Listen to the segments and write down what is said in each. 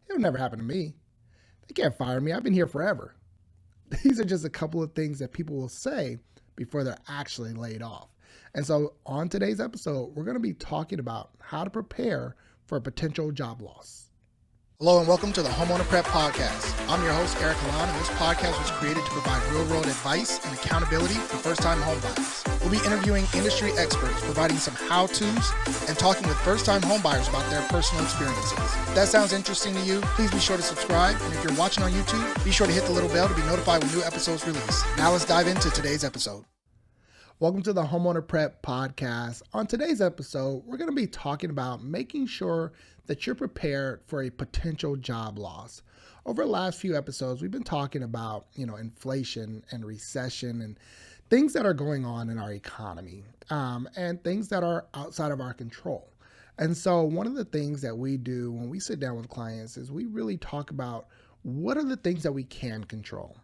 It'll never happen to me. They can't fire me. I've been here forever. These are just a couple of things that people will say before they're actually laid off. And so on today's episode, we're going to be talking about how to prepare for a potential job loss. Hello and welcome to the Homeowner Prep podcast. I'm your host, Eric Alon, and this podcast was created to provide real-world advice and accountability for first-time homebuyers. We'll be interviewing industry experts, providing some how-tos, and talking with first-time homebuyers about their personal experiences. If that sounds interesting to you, please be sure to subscribe, and if you're watching on YouTube, be sure to hit the little bell to be notified when new episodes release. Now let's dive into today's episode. Welcome to the Homeowner Prep podcast. On today's episode, we're going to be talking about making sure that you're prepared for a potential job loss. Over the last few episodes, we've been talking about, inflation and recession and things that are going on in our economy and things that are outside of our control. And so one of the things that we do when we sit down with clients is we really talk about what are the things that we can control.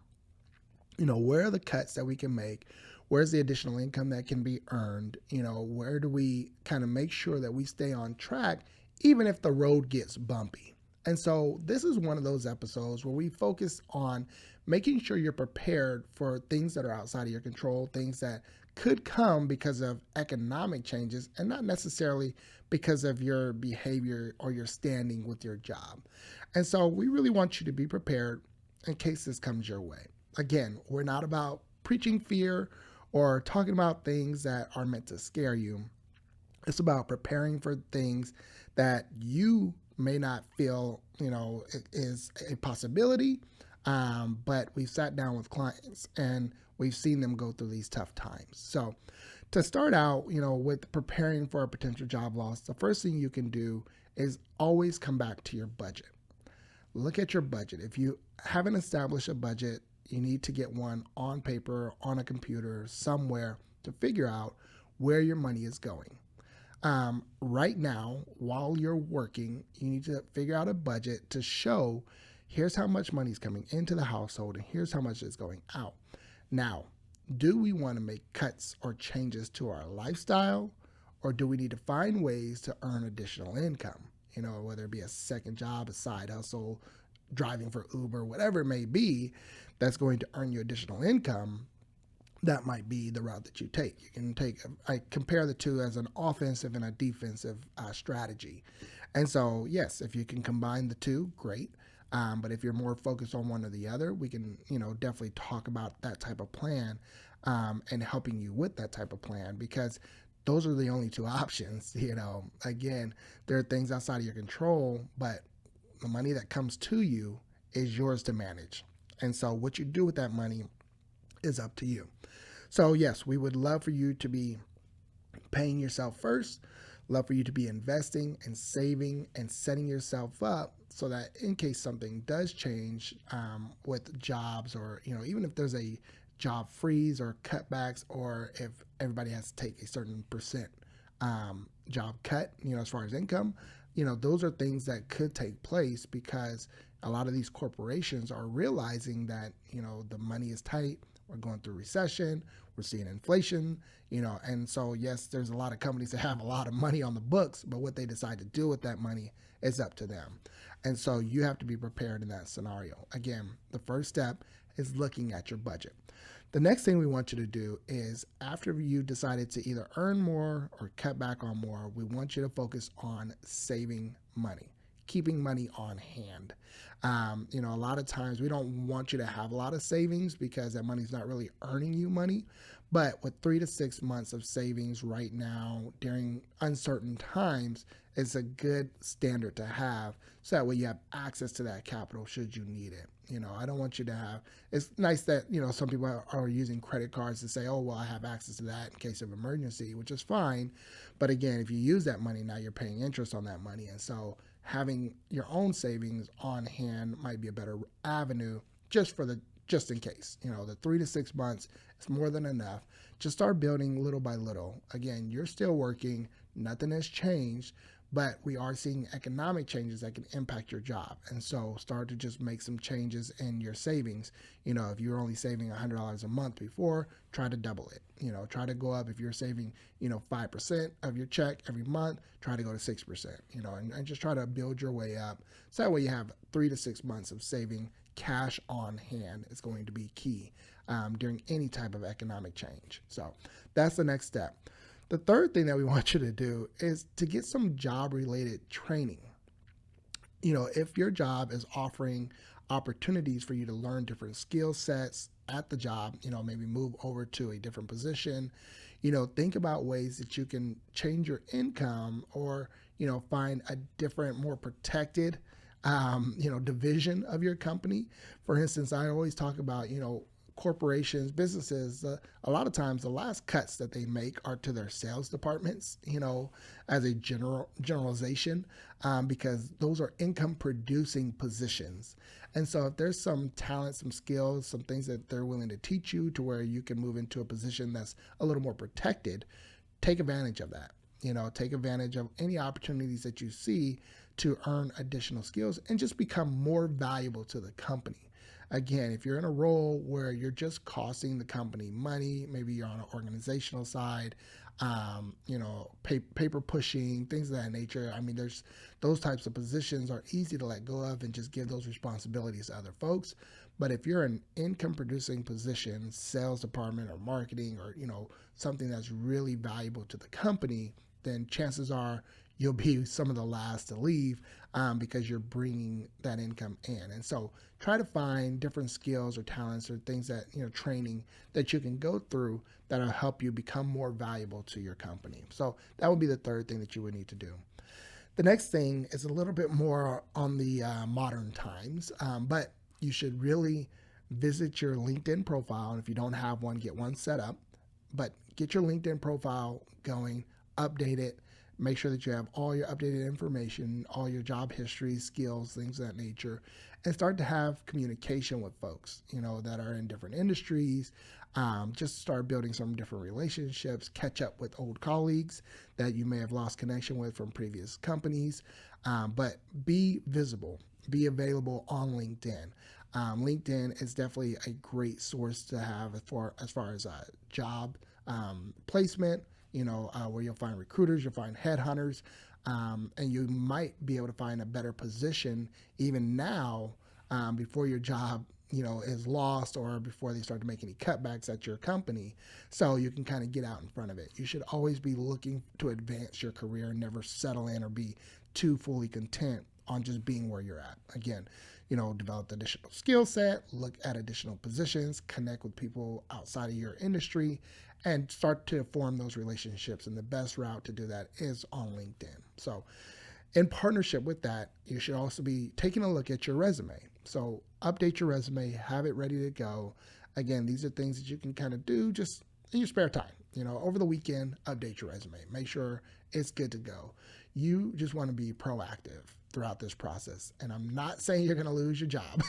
Where are the cuts that we can make? Where's the additional income that can be earned? Where do we kind of make sure that we stay on track even if the road gets bumpy? And so this is one of those episodes where we focus on making sure you're prepared for things that are outside of your control, things that could come because of economic changes and not necessarily because of your behavior or your standing with your job. And so we really want you to be prepared in case this comes your way. Again, we're not about preaching fear or talking about things that are meant to scare you. It's about preparing for things that you may not feel, is a possibility, but we've sat down with clients and we've seen them go through these tough times. So to start out, with preparing for a potential job loss, the first thing you can do is always come back to your budget. Look at your budget. If you haven't established a budget, you need to get one on paper, on a computer, somewhere to figure out where your money is going. Right now, while you're working, you need to figure out a budget to show here's how much money is coming into the household and here's how much is going out. Now, do we want to make cuts or changes to our lifestyle, or do we need to find ways to earn additional income? Whether it be a second job, a side hustle, driving for Uber, whatever it may be, that's going to earn you additional income. That might be the route that you take. You can I compare the two as an offensive and a defensive strategy. And so, yes, if you can combine the two, great. But if you're more focused on one or the other, we can, definitely talk about that type of plan and helping you with that type of plan, because those are the only two options. Again, there are things outside of your control, but the money that comes to you is yours to manage. And so what you do with that money is up to you. So yes, we would love for you to be paying yourself first, love for you to be investing and saving and setting yourself up so that in case something does change with jobs, or even if there's a job freeze or cutbacks, or if everybody has to take a certain percent job cut, as far as income, those are things that could take place because a lot of these corporations are realizing that, the money is tight. We're going through recession. We're seeing inflation, and so, yes, there's a lot of companies that have a lot of money on the books, but what they decide to do with that money is up to them. And so you have to be prepared in that scenario. Again, the first step is looking at your budget. The next thing we want you to do is, after you decided to either earn more or cut back on more, we want you to focus on saving money, keeping money on hand. A lot of times we don't want you to have a lot of savings because that money's not really earning you money. But with 3 to 6 months of savings right now during uncertain times, it's a good standard to have, so that way you have access to that capital should you need it. I don't want you to have, it's nice that, some people are using credit cards to say, oh, well, I have access to that in case of emergency, which is fine. But again, if you use that money, now you're paying interest on that money. And so having your own savings on hand might be a better avenue just in case. The 3 to 6 months is more than enough. Just start building little by little. Again, you're still working, nothing has changed, but we are seeing economic changes that can impact your job. And so start to just make some changes in your savings. If you're only saving $100 a month before, try to double it. Try to go up. If you're saving, 5% of your check every month, try to go to 6%, and just try to build your way up. So that way you have 3 to 6 months of saving cash on hand is going to be key during any type of economic change. So that's the next step. The third thing that we want you to do is to get some job-related training. If your job is offering opportunities for you to learn different skill sets at the job, maybe move over to a different position, think about ways that you can change your income or, find a different, more protected, division of your company. For instance, I always talk about, corporations, businesses, a lot of times the last cuts that they make are to their sales departments, as a generalization, because those are income producing positions. And so if there's some talent, some skills, some things that they're willing to teach you to where you can move into a position that's a little more protected, take advantage of that. Take advantage of any opportunities that you see to earn additional skills and just become more valuable to the company. Again, if you're in a role where you're just costing the company money, maybe you're on an organizational side, paper pushing, things of that nature. I mean, there's those types of positions are easy to let go of and just give those responsibilities to other folks. But if you're an income producing position, sales department or marketing or, something that's really valuable to the company, then chances are you'll be some of the last to leave because you're bringing that income in. And so try to find different skills or talents or things that, training that you can go through that'll help you become more valuable to your company. So that would be the third thing that you would need to do. The next thing is a little bit more on the modern times, but you should really visit your LinkedIn profile. And if you don't have one, get one set up. But get your LinkedIn profile going, update it, make sure that you have all your updated information, all your job history, skills, things of that nature, and start to have communication with folks, that are in different industries. Just start building some different relationships, catch up with old colleagues that you may have lost connection with from previous companies, but be visible, be available on LinkedIn. LinkedIn is definitely a great source to have as far as job placement, where you'll find recruiters, you'll find headhunters, and you might be able to find a better position even now before your job, is lost or before they start to make any cutbacks at your company. So you can kind of get out in front of it. You should always be looking to advance your career and never settle in or be too fully content on just being where you're at. Again, develop the additional skill set, look at additional positions, connect with people outside of your industry, and start to form those relationships. And the best route to do that is on LinkedIn. So in partnership with that, you should also be taking a look at your resume. So update your resume, have it ready to go. Again, these are things that you can kind of do just in your spare time. Over the weekend, update your resume. Make sure it's good to go. You just want to be proactive throughout this process. And I'm not saying you're going to lose your job.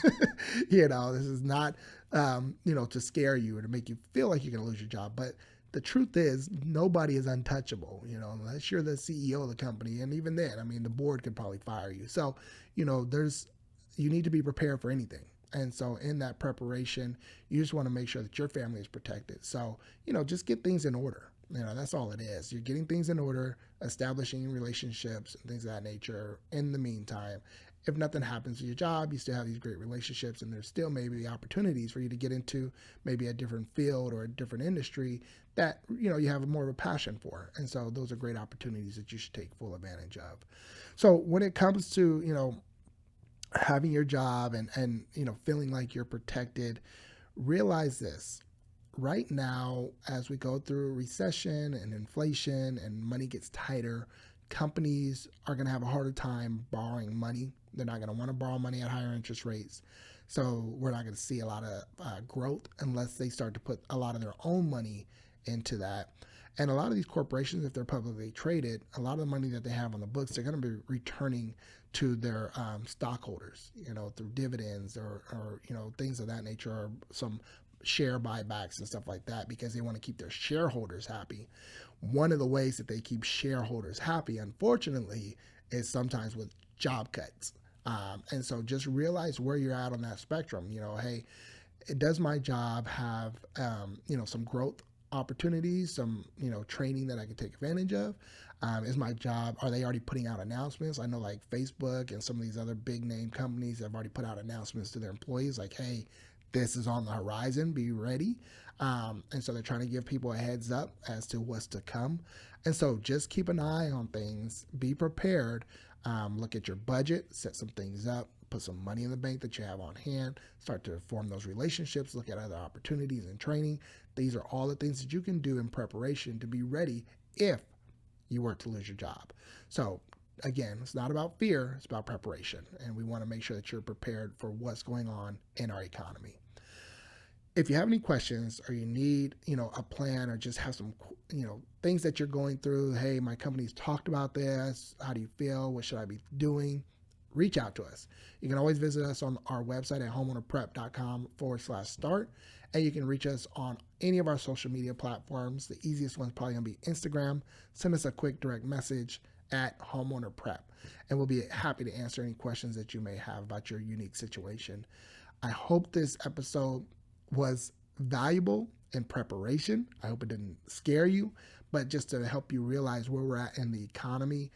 This is not, to scare you or to make you feel like you're going to lose your job. But the truth is nobody is untouchable, unless you're the CEO of the company. And even then, the board could probably fire you. So, you need to be prepared for anything. And so in that preparation, you just want to make sure that your family is protected. So, just get things in order. That's all it is. You're getting things in order, establishing relationships and things of that nature. In the meantime, if nothing happens to your job, you still have these great relationships and there's still maybe opportunities for you to get into maybe a different field or a different industry that, you have more of a passion for. And so those are great opportunities that you should take full advantage of. So when it comes to, having your job and feeling like you're protected, realize this. Right now, as we go through recession and inflation and money gets tighter, companies are going to have a harder time borrowing money. They're not going to want to borrow money at higher interest rates. So we're not going to see a lot of growth unless they start to put a lot of their own money into that. And a lot of these corporations, if they're publicly traded, a lot of the money that they have on the books, they're going to be returning to their stockholders, through dividends or things of that nature, or some share buybacks and stuff like that, because they want to keep their shareholders happy. One of the ways that they keep shareholders happy, unfortunately, is sometimes with job cuts. And so just realize where you're at on that spectrum. Hey, does my job have, some growth opportunities, some, training that I can take advantage of? Is my job, are they already putting out announcements? I know like Facebook and some of these other big name companies have already put out announcements to their employees like, hey, this is on the horizon, be ready. And so they're trying to give people a heads up as to what's to come. And so just keep an eye on things, be prepared, look at your budget, set some things up, put some money in the bank that you have on hand, start to form those relationships, look at other opportunities and training. These are all the things that you can do in preparation to be ready if you were to lose your job. So again, it's not about fear, it's about preparation. And we want to make sure that you're prepared for what's going on in our economy. If you have any questions or you need, a plan or just have some, things that you're going through, hey, my company's talked about this, how do you feel? What should I be doing? Reach out to us. You can always visit us on our website at homeownerprep.com/start. And you can reach us on any of our social media platforms. The easiest one's probably going to be Instagram. Send us a quick direct message at Homeowner Prep, and we'll be happy to answer any questions that you may have about your unique situation. I hope this episode was valuable in preparation. I hope it didn't scare you, but just to help you realize where we're at in the economy,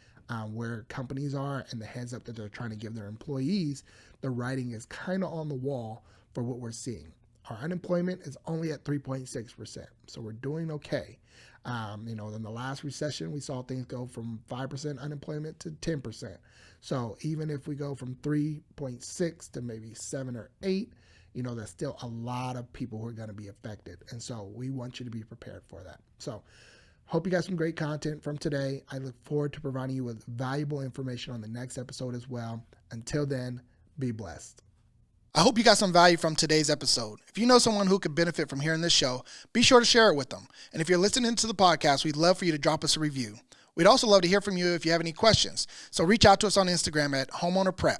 where companies are, and the heads up that they're trying to give their employees. The writing is kind of on the wall for what we're seeing. Our unemployment is only at 3.6%, so we're doing okay. In the last recession, we saw things go from 5% unemployment to 10%. So even if we go from 3.6 to maybe 7 or 8, there's still a lot of people who are going to be affected. And so we want you to be prepared for that. So hope you got some great content from today. I look forward to providing you with valuable information on the next episode as well. Until then, be blessed. I hope you got some value from today's episode. If you know someone who could benefit from hearing this show, be sure to share it with them. And if you're listening to the podcast, we'd love for you to drop us a review. We'd also love to hear from you if you have any questions. So reach out to us on Instagram at HomeownerPrep.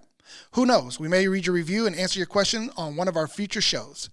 Who knows, we may read your review and answer your question on one of our future shows.